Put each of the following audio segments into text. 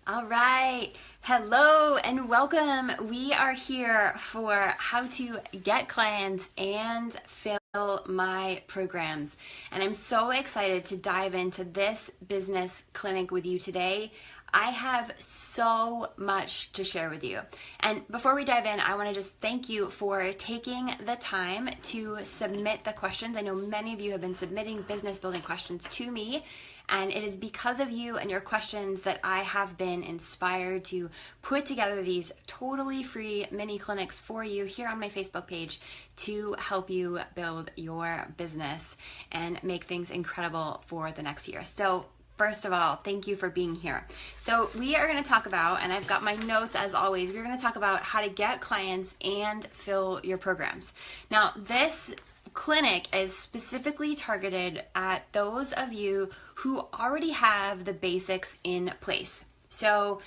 All right. Hello and welcome. We are here for how to get clients and fill my programs. And I'm so excited to dive into this business clinic with you today. I have so much to share with you. And before we dive in, I want to just thank you for taking the time to submit the questions. I know many of you have been submitting business building questions to me. And it is because of you and your questions that I have been inspired to put together these totally free mini clinics for you here on my Facebook page to help you build your business and make things incredible for the next year. So first of all, thank you for being here. So we are going to talk about, and I've got my notes as always, we're going to talk about how to get clients and fill your programs. Now, this clinic is specifically targeted at those of you who already have the basics in place. So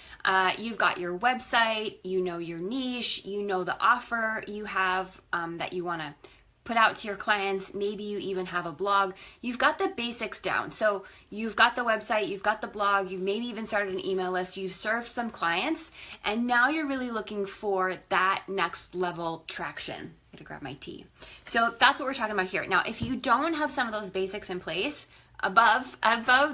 you've got your website, you know your niche, you know the offer you have that you want to put out to your clients. Maybe you even have a blog. You've got the basics down. So you've got the website, you've got the blog, you've maybe even started an email list, you've served some clients, and now you're really looking for that next level traction. I gotta grab my tea. So that's what we're talking about here. Now, if you don't have some of those basics in place, above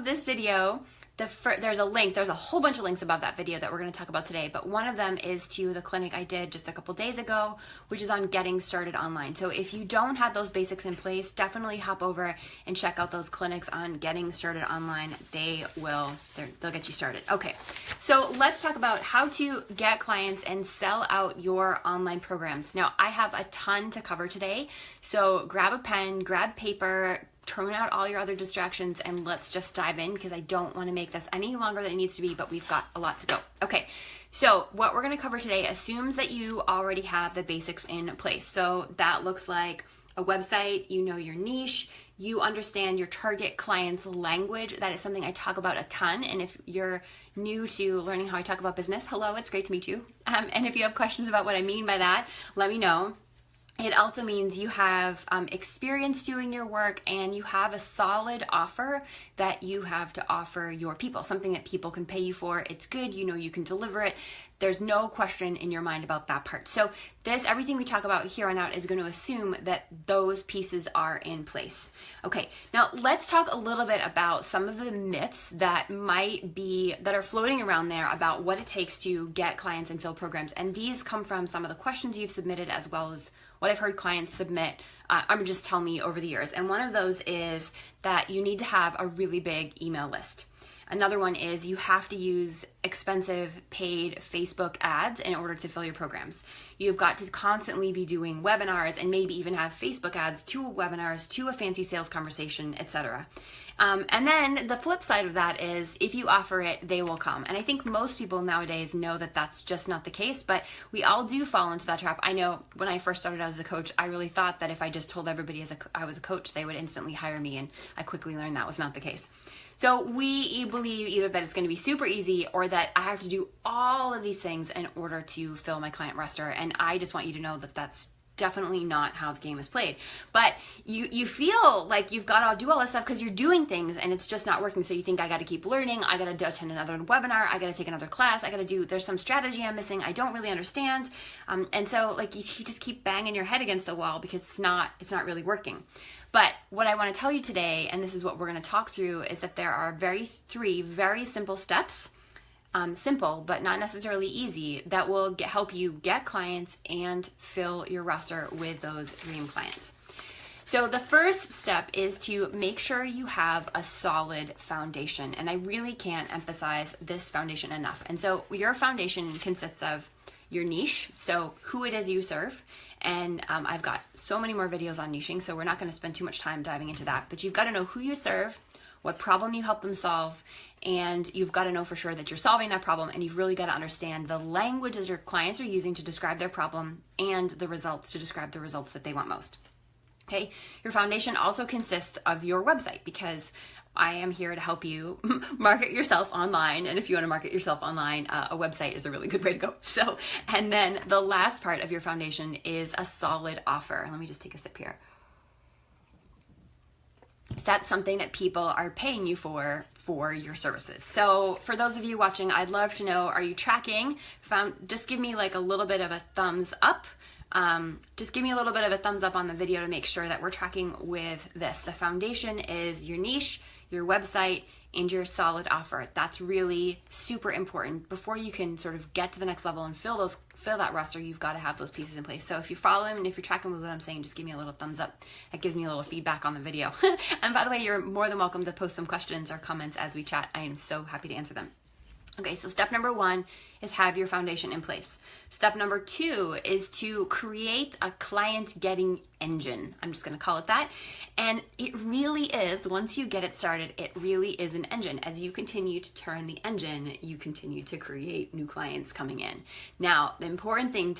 this video, there's a link. There's a whole bunch of links above that video that we're going to talk about today, but one of them is to the clinic I did just a couple days ago, which is on getting started online. So if you don't have those basics in place, definitely hop over and check out those clinics on getting started online. They'll get you started. Okay, so let's talk about how to get clients and sell out your online programs. Now, I have a ton to cover today, so grab a pen, grab paper, turn out all your other distractions, and let's just dive in because I don't want to make this any longer than it needs to be, but we've got a lot to go. Okay, so what we're going to cover today assumes that you already have the basics in place. So that looks like a website, you know your niche, you understand your target client's language. That is something I talk about a ton, and if you're new to learning how I talk about business, hello, it's great to meet you. And if you have questions about what I mean by that, let me know. It also means you have experience doing your work and you have a solid offer that you have to offer your people, something that people can pay you for. It's good, you know you can deliver it. There's no question in your mind about that part. So everything we talk about here on out is going to assume that those pieces are in place. Okay, now let's talk a little bit about some of the myths that are floating around there about what it takes to get clients and fill programs. And these come from some of the questions you've submitted as well as what I've heard clients submit, just tell me over the years. And one of those is that you need to have a really big email list. Another one is you have to use expensive paid Facebook ads in order to fill your programs. You've got to constantly be doing webinars and maybe even have Facebook ads to webinars, to a fancy sales conversation, etc. And then the flip side of that is if you offer it, they will come. And I think most people nowadays know that that's just not the case, but we all do fall into that trap. I know when I first started out as a coach, I really thought that if I just told everybody I was a coach, they would instantly hire me. And I quickly learned that was not the case. So we believe either that it's going to be super easy or that I have to do all of these things in order to fill my client roster. And I just want you to know that that's definitely not how the game is played. But you feel like you've got to do all this stuff because you're doing things and it's just not working. So you think I got to keep learning. I got to attend another webinar. I got to take another class. There's some strategy I'm missing. I don't really understand. And so like you just keep banging your head against the wall because it's not really working. But what I want to tell you today, and this is what we're going to talk through, is that there are three very simple steps, simple but not necessarily easy, that will help you get clients and fill your roster with those dream clients. So the first step is to make sure you have a solid foundation, and I really can't emphasize this foundation enough. And so your foundation consists of your niche, so who it is you serve. And I've got so many more videos on niching, so we're not going to spend too much time diving into that. But you've got to know who you serve, what problem you help them solve, and you've got to know for sure that you're solving that problem, and you've really got to understand the language that your clients are using to describe their problem and the results to describe the results that they want most. Okay, your foundation also consists of your website because I am here to help you market yourself online. And if you want to market yourself online, a website is a really good way to go. So, and then the last part of your foundation is a solid offer. Let me just take a sip here. That's something that people are paying you for for your services. So for those of you watching, I'd love to know, are you tracking? Just give me like a little bit of a thumbs up. Just give me a little bit of a thumbs up on the video to make sure that we're tracking with this. The foundation is your niche, your website, and your solid offer. That's really super important. Before you can sort of get to the next level and fill that roster, you've got to have those pieces in place. So if you follow him and if you're tracking with what I'm saying, just give me a little thumbs up. That gives me a little feedback on the video. And by the way, you're more than welcome to post some questions or comments as we chat. I am so happy to answer them. Okay, so step number 1 is have your foundation in place. Step number 2 is to create a client getting engine. I'm just gonna call it that. And it really is, once you get it started, it really is an engine. As you continue to turn the engine, you continue to create new clients coming in. Now, the important thing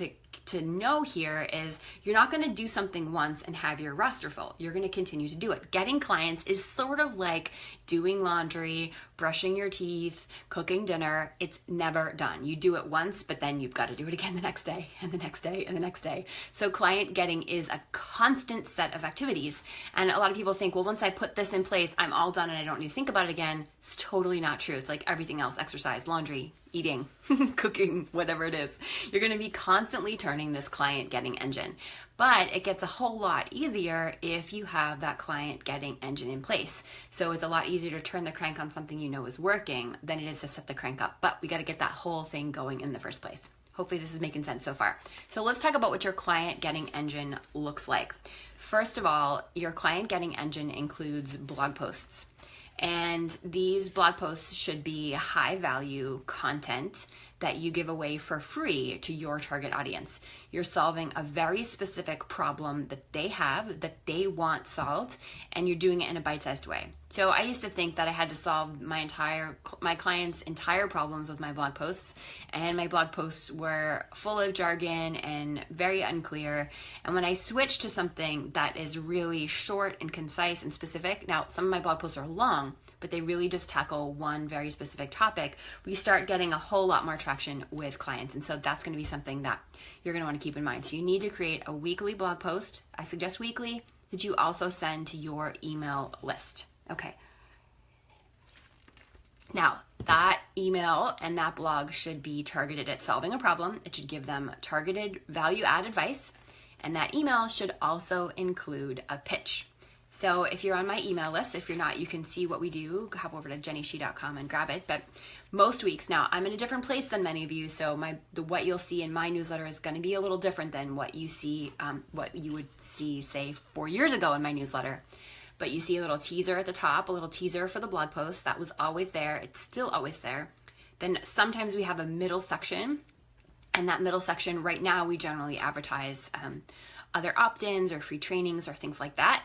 to know here is you're not going to do something once and have your roster full. You're going to continue to do it. Getting clients is sort of like doing laundry, brushing your teeth, cooking dinner. It's never done. You do it once, but then you've got to do it again the next day and the next day and the next day. So client getting is a constant set of activities. And a lot of people think, well, once I put this in place, I'm all done and I don't need to think about it again. It's totally not true. It's like everything else: exercise, laundry, eating, cooking, whatever it is. You're going to be constantly turning this client getting engine. But it gets a whole lot easier if you have that client getting engine in place. So it's a lot easier to turn the crank on something you know is working than it is to set the crank up. But we got to get that whole thing going in the first place. Hopefully this is making sense so far. So let's talk about what your client getting engine looks like. First of all, your client getting engine includes blog posts. And these blog posts should be high value content that you give away for free to your target audience. You're solving a very specific problem that they have, that they want solved, and you're doing it in a bite-sized way. So I used to think that I had to solve my clients' entire problems with my blog posts, and my blog posts were full of jargon and very unclear. And when I switched to something that is really short and concise and specific, now some of my blog posts are long, but they really just tackle one very specific topic, we start getting a whole lot more traction with clients. And so that's going to be something that you're going to want to keep in mind. So you need to create a weekly blog post. I suggest weekly, that you also send to your email list. Okay. Now, that email and that blog should be targeted at solving a problem. It should give them targeted value-add advice. And that email should also include a pitch. So if you're on my email list, if you're not, you can see what we do. Hop over to jennyshih.com and grab it. But most weeks now, I'm in a different place than many of you, so what you'll see in my newsletter is going to be a little different than what you see, what you would see, say, 4 years ago in my newsletter. But you see a little teaser at the top, a little teaser for the blog post. That was always there. It's still always there. Then sometimes we have a middle section, and that middle section, right now, we generally advertise other opt-ins or free trainings or things like that.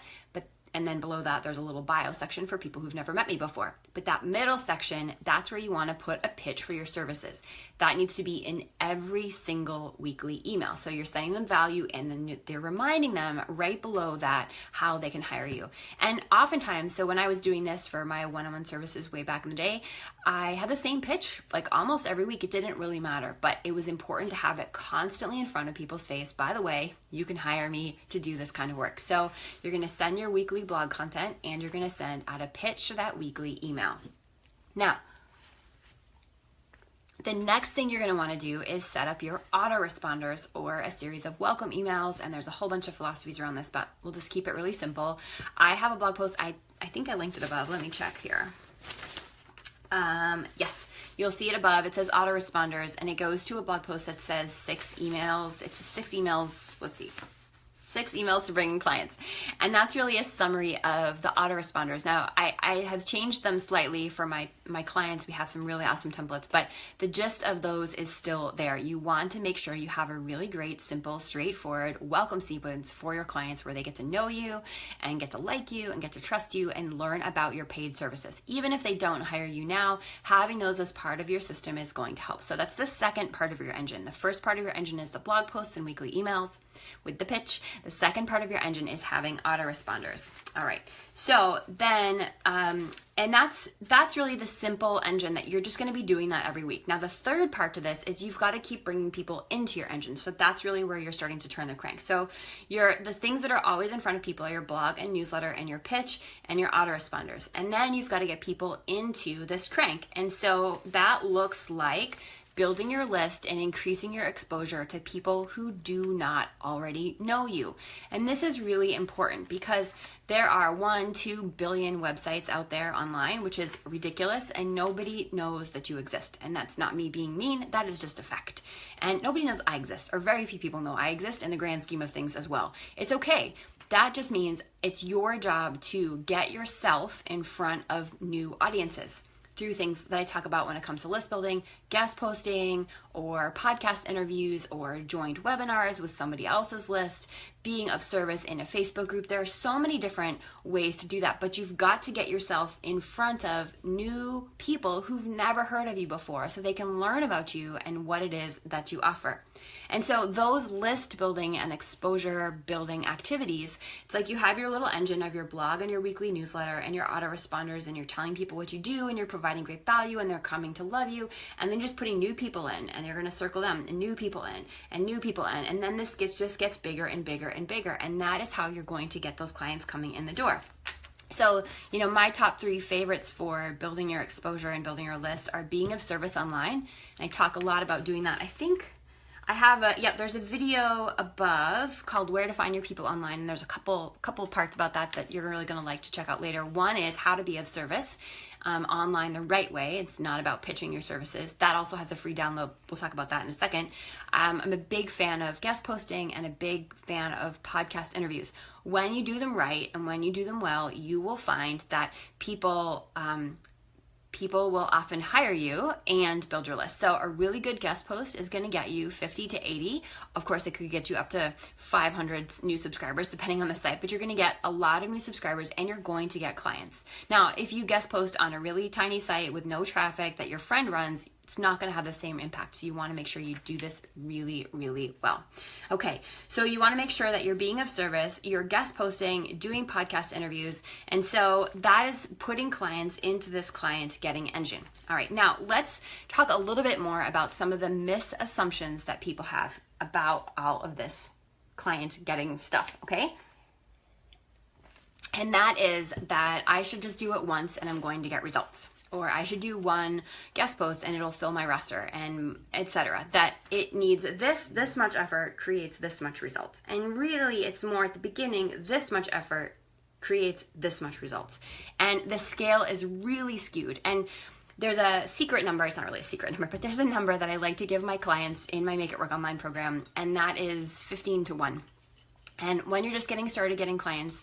And then below that, there's a little bio section for people who've never met me before. But that middle section, that's where you want to put a pitch for your services. That needs to be in every single weekly email. So you're sending them value, and then they're reminding them right below that how they can hire you. And oftentimes, so when I was doing this for my one-on-one services way back in the day, I had the same pitch like almost every week. It didn't really matter, but it was important to have it constantly in front of people's face. By the way, you can hire me to do this kind of work. So you're going to send your weekly blog content, and you're going to send out a pitch to that weekly email. Now, the next thing you're going to want to do is set up your autoresponders or a series of welcome emails, and there's a whole bunch of philosophies around this, but we'll just keep it really simple. I have a blog post. I think I linked it above. Let me check here. Yes, you'll see it above. It says autoresponders, and it goes to a blog post that says 6 emails. It's 6 emails. Let's see. 6 emails to bring in clients. And that's really a summary of the autoresponders. Now, I have changed them slightly for my clients. We have some really awesome templates, but the gist of those is still there. You want to make sure you have a really great, simple, straightforward welcome sequence for your clients where they get to know you and get to like you and get to trust you and learn about your paid services. Even if they don't hire you now, having those as part of your system is going to help. So that's the second part of your engine. The first part of your engine is the blog posts and weekly emails. with the pitch. The second part of your engine is having autoresponders. All right. So then, and that's really the simple engine that you're just going to be doing that every week. Now, the third part to this is you've got to keep bringing people into your engine. So that's really where you're starting to turn the crank. So the things that are always in front of people are your blog and newsletter and your pitch and your autoresponders. And then you've got to get people into this crank. And so that looks like building your list and increasing your exposure to people who do not already know you. And this is really important because there are 1-2 billion websites out there online, which is ridiculous, and nobody knows that you exist. And that's not me being mean, that is just a fact. And nobody knows I exist, or very few people know I exist in the grand scheme of things as well. It's okay. That just means it's your job to get yourself in front of new audiences through things that I talk about when it comes to list building, guest posting, or podcast interviews, or joint webinars with somebody else's list, being of service in a Facebook group. There are so many different ways to do that, but you've got to get yourself in front of new people who've never heard of you before so they can learn about you and what it is that you offer. And so those list building and exposure building activities, it's like you have your little engine of your blog and your weekly newsletter and your autoresponders, and you're telling people what you do and you're providing great value and they're coming to love you, and then just putting new people in and you're going to circle them and new people in and new people in. And then this just gets bigger and bigger and bigger. And that is how you're going to get those clients coming in the door. So, my top 3 favorites for building your exposure and building your list are being of service online. And I talk a lot about doing that. I think I have there's a video above called Where to Find Your People Online, and there's a couple parts about that you're really going to like to check out later. One is how to be of service online the right way. It's not about pitching your services. That also has a free download. We'll talk about that in a second. I'm a big fan of guest posting and a big fan of podcast interviews. When you do them right and when you do them well, you will find that people will often hire you and build your list. So a really good guest post is going to get you 50 to 80. Of course, it could get you up to 500 new subscribers depending on the site, but you're going to get a lot of new subscribers and you're going to get clients. Now, if you guest post on a really tiny site with no traffic that your friend runs, it's not going to have the same impact. So you want to make sure you do this really, really well. Okay, so you want to make sure that you're being of service, you're guest posting, doing podcast interviews, and so that is putting clients into this client getting engine. All right, now let's talk a little bit more about some of the misassumptions that people have about all of this client getting stuff, okay? And that is that I should just do it once and I'm going to get results. Or I should do one guest post and it'll fill my roster, and etc. That it needs this much effort creates this much results. And really it's more at the beginning, this much effort creates this much results. And the scale is really skewed. And there's a secret number, it's not really a secret number, but there's a number that I like to give my clients in my Make It Work Online program, and that is 15 to 1. And when you're just getting started getting clients,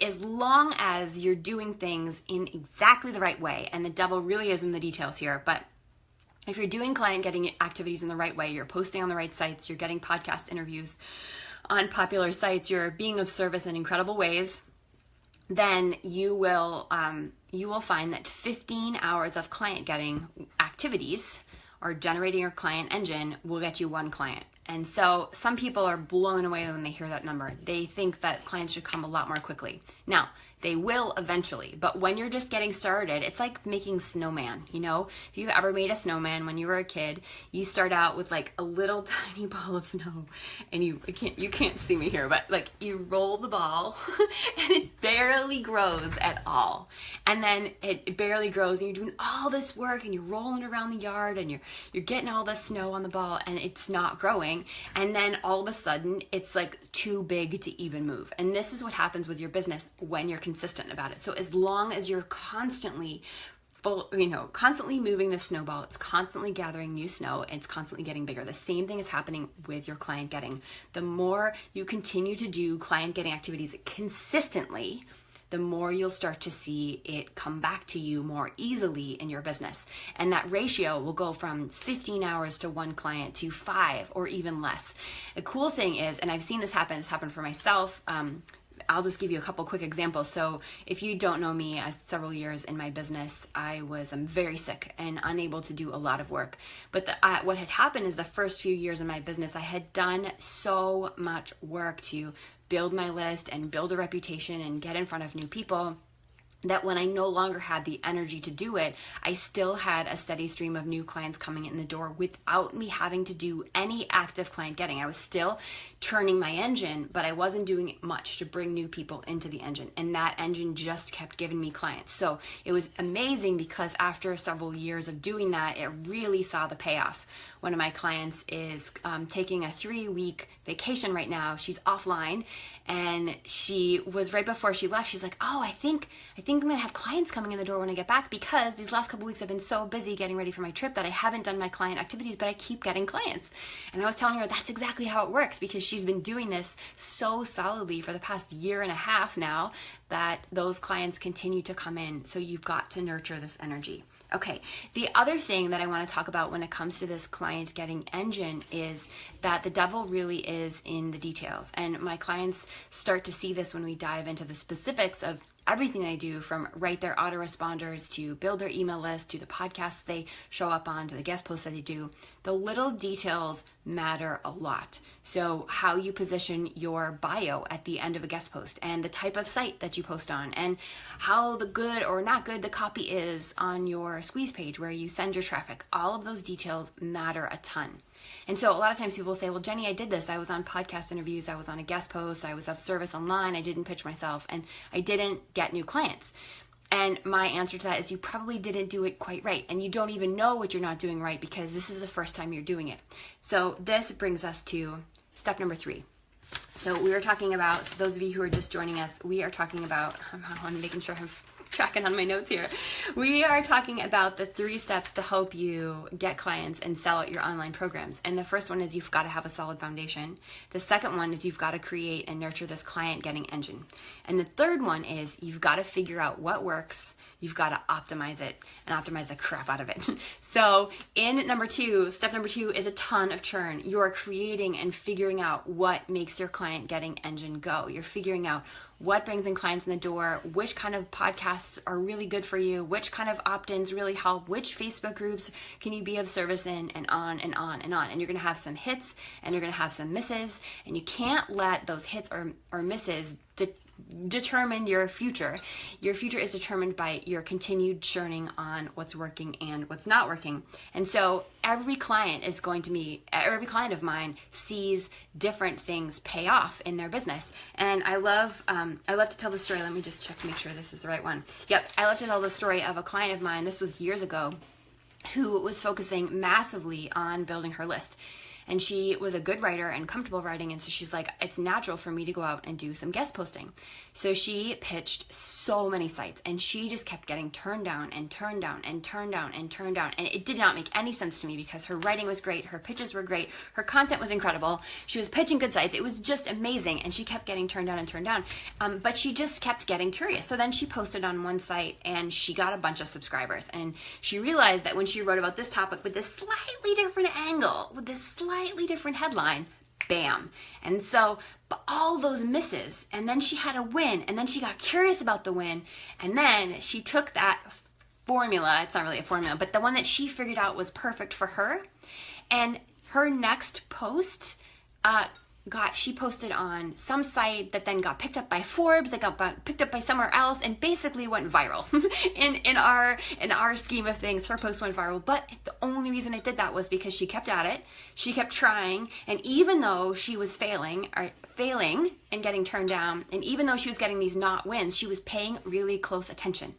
as long as you're doing things in exactly the right way, and the devil really is in the details here, but if you're doing client getting activities in the right way, you're posting on the right sites, you're getting podcast interviews on popular sites, you're being of service in incredible ways, then you will find that 15 hours of client getting activities or generating your client engine will get you 1 client. And so some people are blown away when they hear that number. They think that clients should come a lot more quickly. Now, they will eventually, but when you're just getting started, it's like making snowman, If you've ever made a snowman when you were a kid, you start out with like a little tiny ball of snow, and you can't see me here, but like you roll the ball and it barely grows at all. And then it barely grows and you're doing all this work and you're rolling around the yard and you're getting all the snow on the ball and it's not growing. And then all of a sudden it's like too big to even move. And this is what happens with your business when you're consistent about it. So as long as you're constantly moving the snowball, it's constantly gathering new snow and it's constantly getting bigger. The same thing is happening with your client getting. The more you continue to do client getting activities consistently, the more you'll start to see it come back to you more easily in your business. And that ratio will go from 15 hours to 1 client to 5 or even less. The cool thing is, and I've seen this happen, it's happened for myself, I'll just give you a couple quick examples. So if you don't know me, as several years in my business, I'm very sick and unable to do a lot of work. But what had happened is the first few years in my business, I had done so much work to build my list and build a reputation and get in front of new people, that when I no longer had the energy to do it, I still had a steady stream of new clients coming in the door without me having to do any active client getting. I was still turning my engine, but I wasn't doing much to bring new people into the engine. And that engine just kept giving me clients. So it was amazing because after several years of doing that, it really saw the payoff. One of my clients is taking a 3-week vacation right now. She's offline, and she was right before she left. She's like, "Oh, I think I'm gonna have clients coming in the door when I get back, because these last couple weeks I've been so busy getting ready for my trip that I haven't done my client activities, but I keep getting clients." And I was telling her that's exactly how it works, because she's been doing this so solidly for the past year and a half now that those clients continue to come in. So you've got to nurture this energy. Okay, the other thing that I want to talk about when it comes to this client getting engine is that the devil really is in the details. And my clients start to see this when we dive into the specifics of everything they do, from write their autoresponders to build their email list to the podcasts they show up on to the guest posts that they do. The little details matter a lot. So how you position your bio at the end of a guest post, and the type of site that you post on, and how the good or not good the copy is on your squeeze page where you send your traffic. All of those details matter a ton. And so a lot of times people say, "Well, Jenny, I did this. I was on podcast interviews. I was on a guest post. I was of service online. I didn't pitch myself, and I didn't get new clients." And my answer to that is you probably didn't do it quite right. And you don't even know what you're not doing right, because this is the first time you're doing it. So this brings us to step number 3. So we were talking about, so those of you who are just joining us, we are talking about, I'm making sure I'm tracking on my notes here. We are talking about the 3 steps to help you get clients and sell out your online programs. And the first one is you've got to have a solid foundation. The second one is you've got to create and nurture this client getting engine. And the third one is you've got to figure out what works. You've got to optimize it and optimize the crap out of it. So in step number two is a ton of churn. You're creating and figuring out what makes your client getting engine go. You're figuring out what brings in clients in the door, which kind of podcasts are really good for you, which kind of opt-ins really help, which Facebook groups can you be of service in, and on and on and on. And you're gonna have some hits and you're gonna have some misses, and you can't let those hits or misses determine your future. Your future is determined by your continued churning on what's working and what's not working. And so every client of mine sees different things pay off in their business. And I love to tell the story. Let me just check to make sure this is the right one. Yep, I love to tell the story of a client of mine. This was years ago, who was focusing massively on building her list. And she was a good writer and comfortable writing. And so she's like, it's natural for me to go out and do some guest posting. So she pitched so many sites, and she just kept getting turned down and turned down and turned down and turned down. And it did not make any sense to me, because her writing was great. Her pitches were great. Her content was incredible. She was pitching good sites. It was just amazing. And she kept getting turned down and turned down. But she just kept getting curious. So then she posted on one site and she got a bunch of subscribers. And she realized that when she wrote about this topic with this slightly different angle, with this slightly different headline, bam. And so, but all those misses, and then she had a win, and then she got curious about the win, and then she took that formula, it's not really a formula, but the one that she figured out was perfect for her, and her next post she posted on some site that then got picked up by Forbes, that got picked up by somewhere else, and basically went viral. in our scheme of things, her post went viral. But the only reason it did that was because she kept at it, she kept trying, and even though she was failing and getting turned down, and even though she was getting these not wins, she was paying really close attention.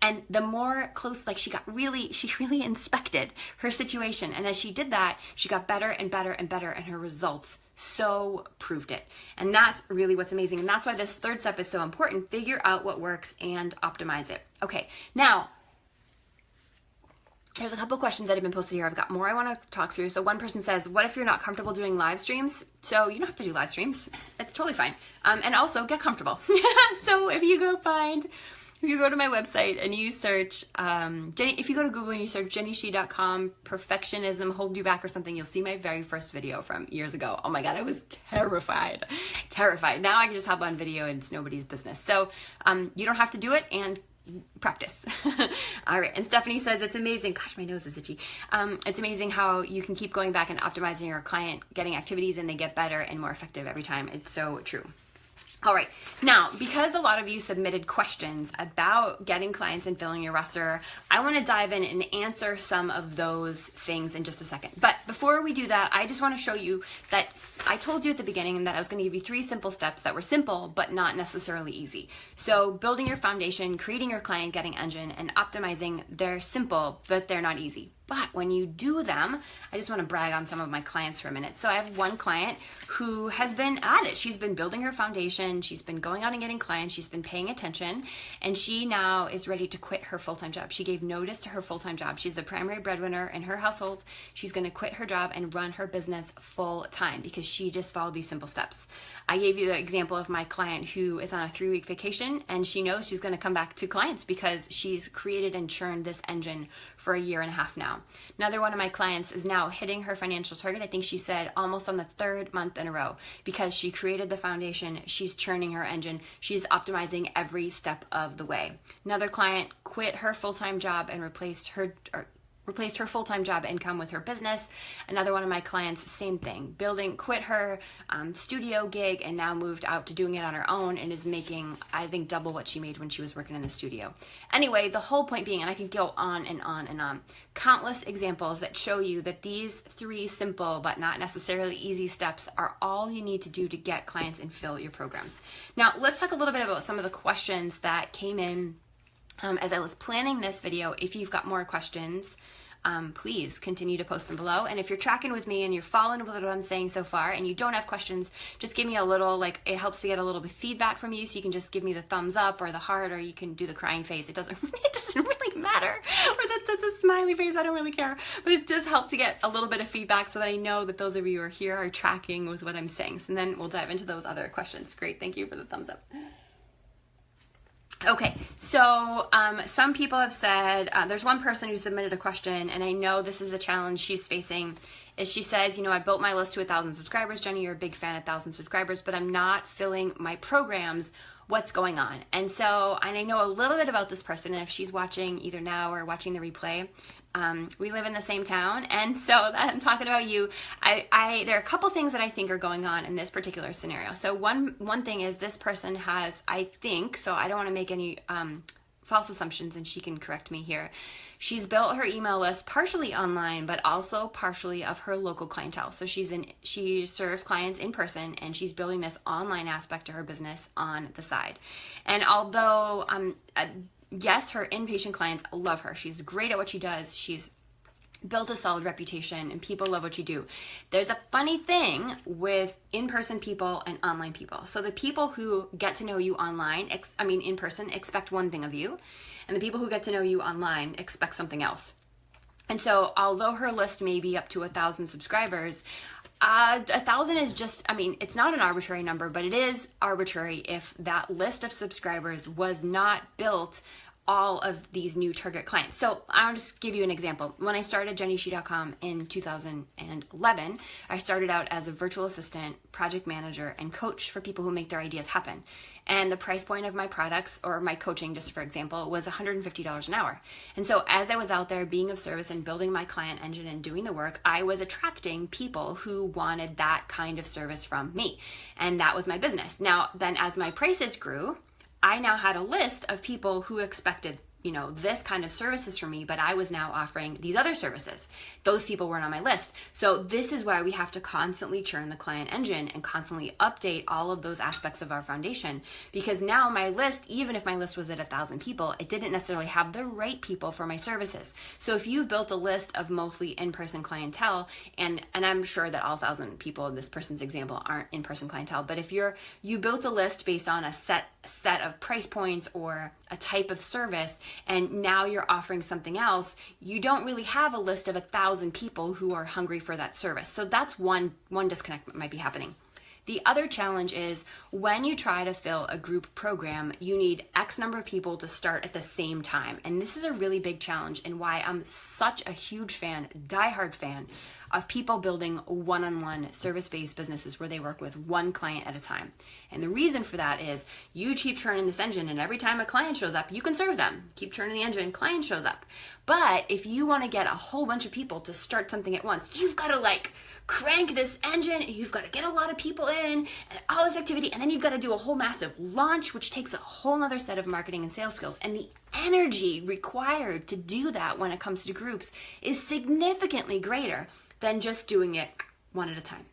And the more close, she really inspected her situation. And as she did that, she got better and better and better, and her results so proved it. And that's really what's amazing. And that's why this third step is so important. Figure out what works and optimize it. Okay, now, there's a couple questions that have been posted here. I've got more I want to talk through. So one person says, what if you're not comfortable doing live streams? So you don't have to do live streams. It's totally fine. And also get comfortable. So if you go find if you go to my website and you search, if you go to Google and you search JennyShe.com, perfectionism hold you back or something, you'll see my very first video from years ago. Oh my God, I was terrified. Now I can just hop on video and it's nobody's business. So you don't have to do it, and practice. All right. And Stephanie says, it's amazing. Gosh, my nose is itchy. It's amazing how you can keep going back and optimizing your client, getting activities, and they get better and more effective every time. It's so true. All right. Now, because a lot of you submitted questions about getting clients and filling your roster, I want to dive in and answer some of those things in just a second. But before we do that, I just want to show you that I told you at the beginning that I was going to give you 3 simple steps that were simple, but not necessarily easy. So building your foundation, creating your client getting engine, and optimizing, they're simple, but they're not easy. But when you do them, I just want to brag on some of my clients for a minute. So I have one client who has been at it. She's been building her foundation. She's been going out and getting clients. She's been paying attention. And she now is ready to quit her full-time job. She gave notice to her full-time job. She's the primary breadwinner in her household. She's going to quit her job and run her business full-time because she just followed these simple steps. I gave you the example of my client who is on a 3-week vacation, and she knows she's going to come back to clients because she's created and churned this engine for 1.5 years now. Another one of my clients is now hitting her financial target. I think she said almost on the 3rd month in a row because she created the foundation. She's churning her engine. She's optimizing every step of the way. Another client quit her full-time job and replaced her full-time job income with her business. Another one of my clients, same thing, quit her studio gig and now moved out to doing it on her own and is making, I think, double what she made when she was working in the studio. Anyway, the whole point being, and I could go on and on and on, countless examples that show you that these 3 simple but not necessarily easy steps are all you need to do to get clients and fill your programs. Now, let's talk a little bit about some of the questions that came in as I was planning this video. If you've got more questions, please continue to post them below. And if you're tracking with me and you're following with what I'm saying so far and you don't have questions, just give me a little, it helps to get a little bit of feedback from you. So you can just give me the thumbs up or the heart, or you can do the crying face. It doesn't really matter. Or the smiley face, I don't really care. But it does help to get a little bit of feedback so that I know that those of you who are here are tracking with what I'm saying. So then we'll dive into those other questions. Great, thank you for the thumbs up. Okay, so some people have said, there's one person who submitted a question, and I know this is a challenge she's facing, is she says, I built my list to 1,000 subscribers. Jenny, you're a big fan of 1,000 subscribers, but I'm not filling my programs. What's going on? And I know a little bit about this person, and if she's watching either now or watching the replay, we live in the same town, and so I'm talking about you. There are a couple things that I think are going on in this particular scenario. So one thing is this person has, I think, so I don't want to make any false assumptions, and she can correct me here. She's built her email list partially online, but also partially of her local clientele. So she serves clients in person, and she's building this online aspect to her business on the side. And although yes, her inpatient clients love her. She's great at what she does. She's built a solid reputation and people love what you do. There's a funny thing with in-person people and online people. So the people who get to know you online, in person, expect one thing of you. And the people who get to know you online expect something else. And so although her list may be up to 1,000 subscribers, 1,000 is just, it's not an arbitrary number, but it is arbitrary if that list of subscribers was not built all of these new target clients. So I'll just give you an example. When I started JennyShe.com in 2011, I started out as a virtual assistant, project manager, and coach for people who make their ideas happen. And the price point of my products, or my coaching, just for example, was $150 an hour. And so as I was out there being of service and building my client engine and doing the work, I was attracting people who wanted that kind of service from me. And that was my business. Now, then as my prices grew, I now had a list of people who expected, this kind of services from me, but I was now offering these other services. Those people weren't on my list. So this is why we have to constantly churn the client engine and constantly update all of those aspects of our foundation, because now my list, even if my list was at 1,000 people, it didn't necessarily have the right people for my services. So if you've built a list of mostly in-person clientele, and I'm sure that all 1,000 people in this person's example aren't in-person clientele, but if you built a list based on a set of price points or a type of service, and now you're offering something else, you don't really have a list of 1,000 people who are hungry for that service. So that's one disconnect that might be happening. The other challenge is when you try to fill a group program, you need X number of people to start at the same time. And this is a really big challenge, and why I'm such a huge fan, diehard fan, of people building one-on-one service-based businesses where they work with one client at a time. And the reason for that is you keep turning this engine, and every time a client shows up, you can serve them. Keep turning the engine, client shows up. But if you want to get a whole bunch of people to start something at once, you've got to crank this engine, and you've got to get a lot of people in and all this activity, and then you've got to do a whole massive launch, which takes a whole other set of marketing and sales skills. And the energy required to do that when it comes to groups is significantly greater than just doing it one at a time.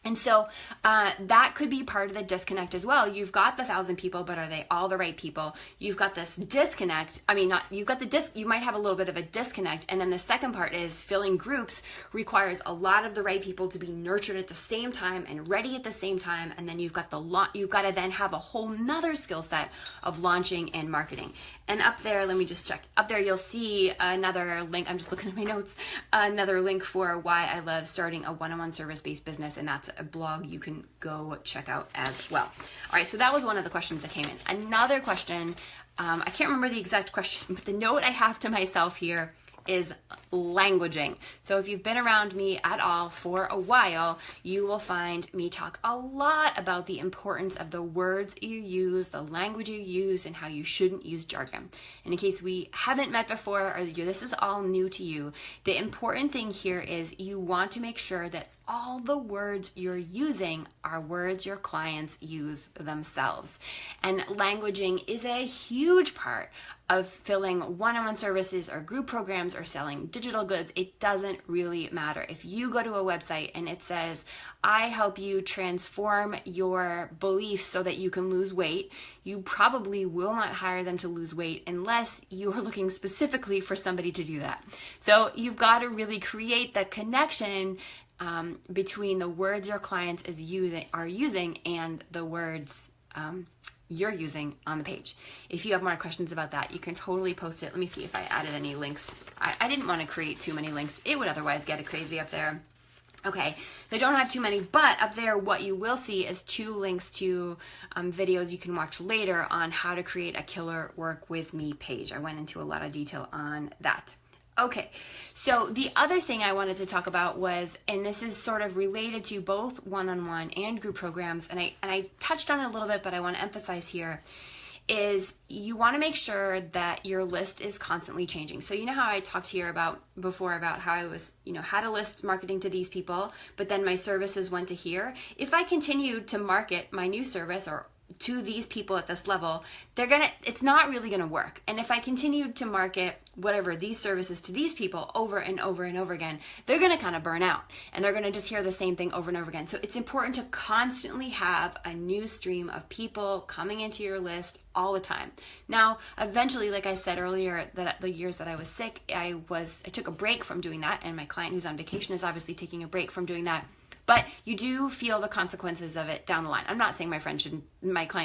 And so that could be part of the disconnect as well. You've got the 1,000 people, but are they all the right people? You've got this disconnect. You might have a little bit of a disconnect. And then the second part is filling groups requires a lot of the right people to be nurtured at the same time and ready at the same time. And then you've got to then have a whole nother skill set of launching and marketing. And up there, let me just check. Up there, you'll see another link. I'm just looking at my notes. Another link for why I love starting a one-on-one service-based business, and that's a blog you can go check out as well. All right, so that was one of the questions that came in. Another question, I can't remember the exact question, but the note I have to myself here is languaging. So if you've been around me at all for a while, you will find me talk a lot about the importance of the words you use, the language you use, and how you shouldn't use jargon. And in case we haven't met before, or this is all new to you, the important thing here is you want to make sure that all the words you're using are words your clients use themselves. And languaging is a huge part of filling one-on-one services or group programs or selling digital goods. It doesn't really matter. If you go to a website and it says, I help you transform your beliefs so that you can lose weight, you probably will not hire them to lose weight unless you are looking specifically for somebody to do that. So you've got to really create the connection between the words your clients are using and the words you're using on the page. If you have more questions about that, you can totally post it. Let me see if I added any links. I didn't want to create too many links. It would otherwise get crazy up there. Okay, they don't have too many, but up there what you will see is 2 links to videos you can watch later on how to create a killer Work With Me page. I went into a lot of detail on that. Okay, so the other thing I wanted to talk about was, and this is sort of related to both one-on-one and group programs, and I touched on it a little bit, but I want to emphasize here, is you want to make sure that your list is constantly changing. So you know how I talked here before about how I was, how to list marketing to these people, but then my services went to here. If I continue to market my new service or to these people at this level, it's not really gonna work. And if I continue to market these services to these people over and over and over again, they're gonna kind of burn out and they're gonna just hear the same thing over and over again. So it's important to constantly have a new stream of people coming into your list all the time. Now, eventually, like I said earlier, that the years that I was sick, I took a break from doing that, and my client who's on vacation is obviously taking a break from doing that. But you do feel the consequences of it down the line. I'm not saying my client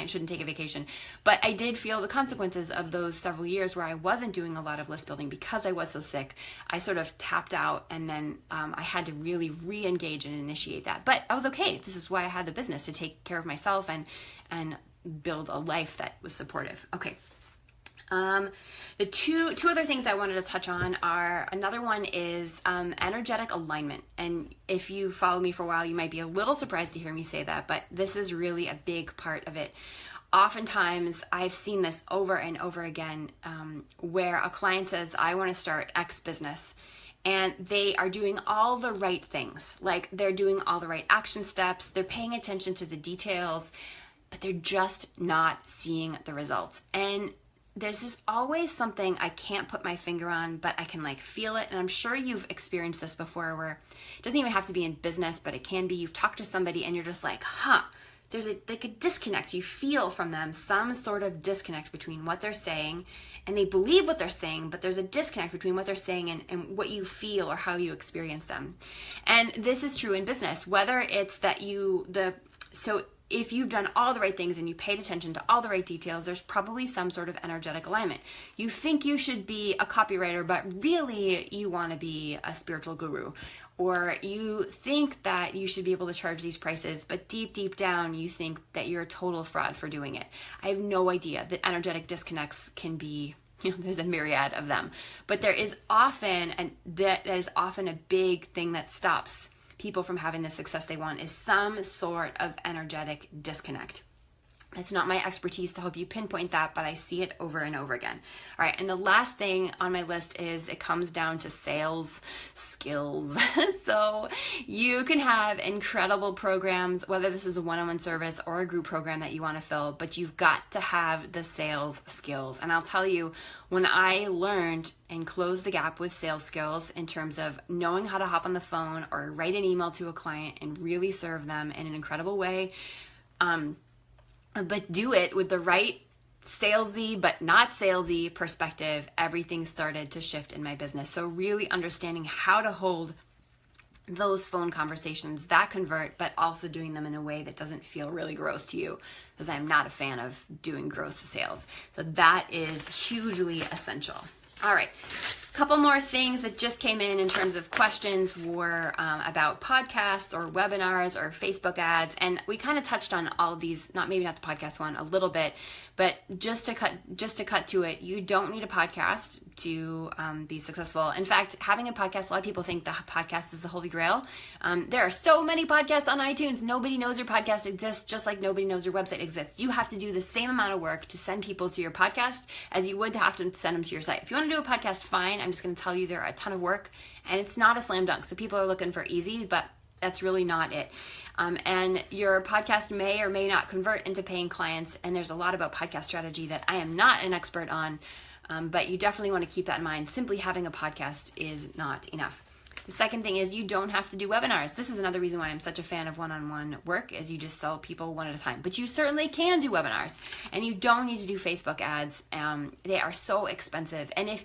shouldn't take a vacation, but I did feel the consequences of those several years where I wasn't doing a lot of list building because I was so sick. I sort of tapped out, and then I had to really re-engage and initiate that. But I was okay. This is why I had the business, to take care of myself and build a life that was supportive. Okay. The two other things I wanted to touch on are, another one is energetic alignment. And if you follow me for a while, you might be a little surprised to hear me say that, but this is really a big part of it. Oftentimes, I've seen this over and over again, where a client says, I want to start X business. And they are doing all the right things. Like, they're doing all the right action steps. They're paying attention to the details, but they're just not seeing the results. And there's always something I can't put my finger on, but I can feel it. And I'm sure you've experienced this before, where it doesn't even have to be in business, but it can be. You've talked to somebody and you're just like, there's a disconnect. You feel from them some sort of disconnect between what they're saying, and they believe what they're saying, but there's a disconnect between what they're saying and what you feel or how you experience them. And this is true in business, whether it's that so if you've done all the right things and you paid attention to all the right details, there's probably some sort of energetic alignment. You think you should be a copywriter, but really you want to be a spiritual guru. Or you think that you should be able to charge these prices, but deep down you think that you're a total fraud for doing it. I have no idea that energetic disconnects can be, there's a myriad of them. But there is often, and that is often a big thing that stops people from having the success they want, is some sort of energetic disconnect. It's not my expertise to help you pinpoint that, but I see it over and over again. All right, and the last thing on my list is it comes down to sales skills. So you can have incredible programs, whether this is a one-on-one service or a group program that you want to fill, but you've got to have the sales skills. And I'll tell you, when I learned and closed the gap with sales skills in terms of knowing how to hop on the phone or write an email to a client and really serve them in an incredible way, but do it with the right salesy but not salesy perspective, everything started to shift in my business. So really understanding how to hold those phone conversations that convert, but also doing them in a way that doesn't feel really gross to you, because I'm not a fan of doing gross sales. So that is hugely essential. All right, a couple more things that just came in terms of questions were about podcasts or webinars or Facebook ads, and we kind of touched on all of these. Maybe not the podcast one, a little bit, but just to cut to it, you don't need a podcast to be successful. In fact, having a podcast, a lot of people think the podcast is the holy grail. There are so many podcasts on iTunes. Nobody knows your podcast exists, just like nobody knows your website exists. You have to do the same amount of work to send people to your podcast as you would to have to send them to your site. If you want to do a podcast, fine. I'm just going to tell you they're a ton of work, and it's not a slam dunk. So people are looking for easy, but that's really not it. And your podcast may or may not convert into paying clients. And there's a lot about podcast strategy that I am not an expert on, but you definitely want to keep that in mind. Simply having a podcast is not enough. The second thing is you don't have to do webinars. This is another reason why I'm such a fan of one-on-one work, is you just sell people one at a time. But you certainly can do webinars, and you don't need to do Facebook ads. They are so expensive. And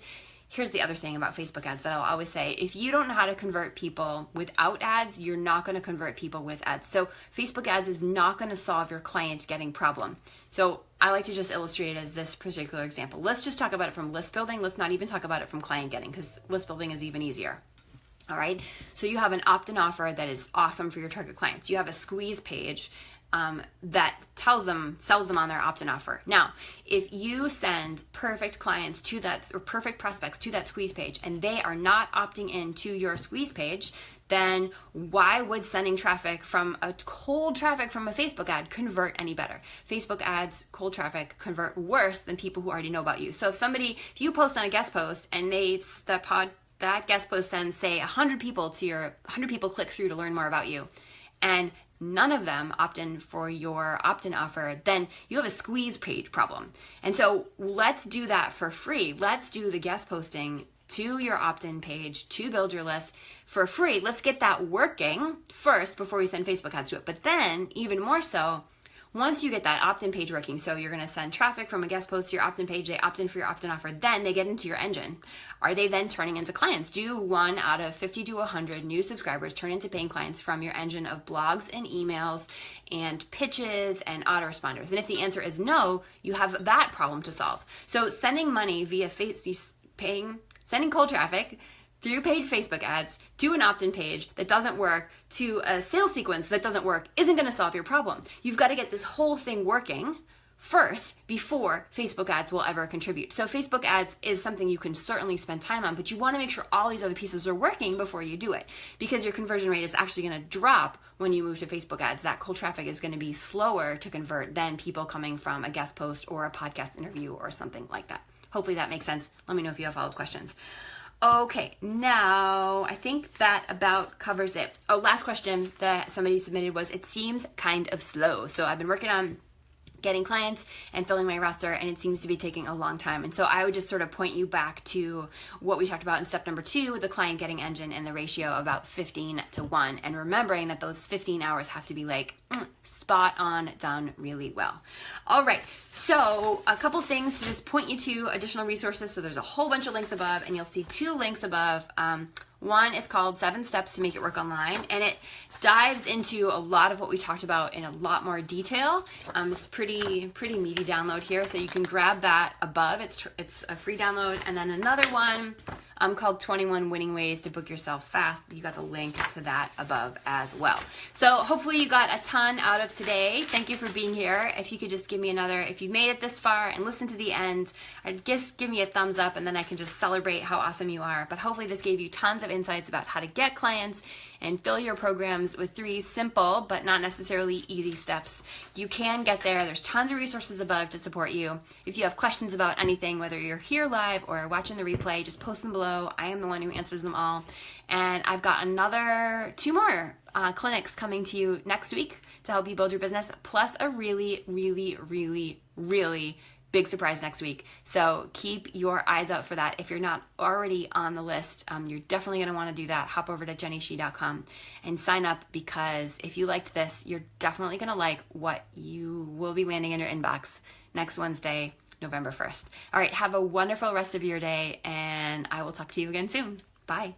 here's the other thing about Facebook ads that I'll always say: if you don't know how to convert people without ads, you're not going to convert people with ads. So Facebook ads is not going to solve your client getting problem. So I like to just illustrate it as this particular example. Let's just talk about it from list building. Let's not even talk about it from client getting, because list building is even easier. All right. So you have an opt-in offer that is awesome for your target clients. You have a squeeze page that sells them on their opt-in offer. Now, if you send perfect clients to that, or perfect prospects to that squeeze page, and they are not opting in to your squeeze page, then why would sending traffic from a cold traffic from a Facebook ad convert any better? Facebook ads, cold traffic, convert worse than people who already know about you. So if you post on a guest post and that guest post sends, say, 100 people click through to learn more about you, and none of them opt in for your opt-in offer, then you have a squeeze page problem. And so let's do that for free. Let's do the guest posting to your opt-in page to build your list for free. Let's get that working first before we send Facebook ads to it. But then, even more so, once you get that opt-in page working, so you're going to send traffic from a guest post to your opt-in page, they opt in for your opt-in offer, then they get into your engine. Are they then turning into clients? Do 1 out of 50 to 100 new subscribers turn into paying clients from your engine of blogs and emails and pitches and autoresponders? And if the answer is no, you have that problem to solve. So sending money via sending cold traffic through paid Facebook ads to an opt-in page that doesn't work, to a sales sequence that doesn't work, isn't going to solve your problem. You've got to get this whole thing working first before Facebook ads will ever contribute. So Facebook ads is something you can certainly spend time on, but you want to make sure all these other pieces are working before you do it, because your conversion rate is actually going to drop when you move to Facebook ads. That cold traffic is going to be slower to convert than people coming from a guest post or a podcast interview or something like that. Hopefully that makes sense. Let me know if you have follow-up questions. Okay, now I think that about covers it. Oh, last question that somebody submitted was, it seems kind of slow. So I've been working on getting clients and filling my roster, and it seems to be taking a long time. And so I would just sort of point you back to what we talked about in step number 2, the client getting engine, and the ratio about 15 to 1, and remembering that those 15 hours have to be like spot on, done really well. All right, so a couple things to just point you to additional resources. So there's a whole bunch of links above, and you'll see 2 links above. One is called 7 Steps to Make It Work Online, and it dives into a lot of what we talked about in a lot more detail. It's pretty meaty download here, so you can grab that above. It's a free download. And then another one called 21 Winning Ways to Book Yourself Fast. You got the link to that above as well. So hopefully you got a ton out of today. Thank you for being here. If you could just give me if you made it this far and listened to the end, I'd just give me a thumbs up, and then I can just celebrate how awesome you are. But hopefully this gave you tons of insights about how to get clients and fill your programs with 3 simple but not necessarily easy steps. You can get there. There's tons of resources above to support you. If you have questions about anything, whether you're here live or watching the replay, just post them below. I am the one who answers them all. And I've got 2 more clinics coming to you next week to help you build your business, plus a really big surprise next week. So keep your eyes out for that. If you're not already on the list, you're definitely going to want to do that. Hop over to jennyshih.com and sign up, because if you liked this, you're definitely going to like what you will be landing in your inbox next Wednesday, November 1st. All right, have a wonderful rest of your day, and I will talk to you again soon. Bye.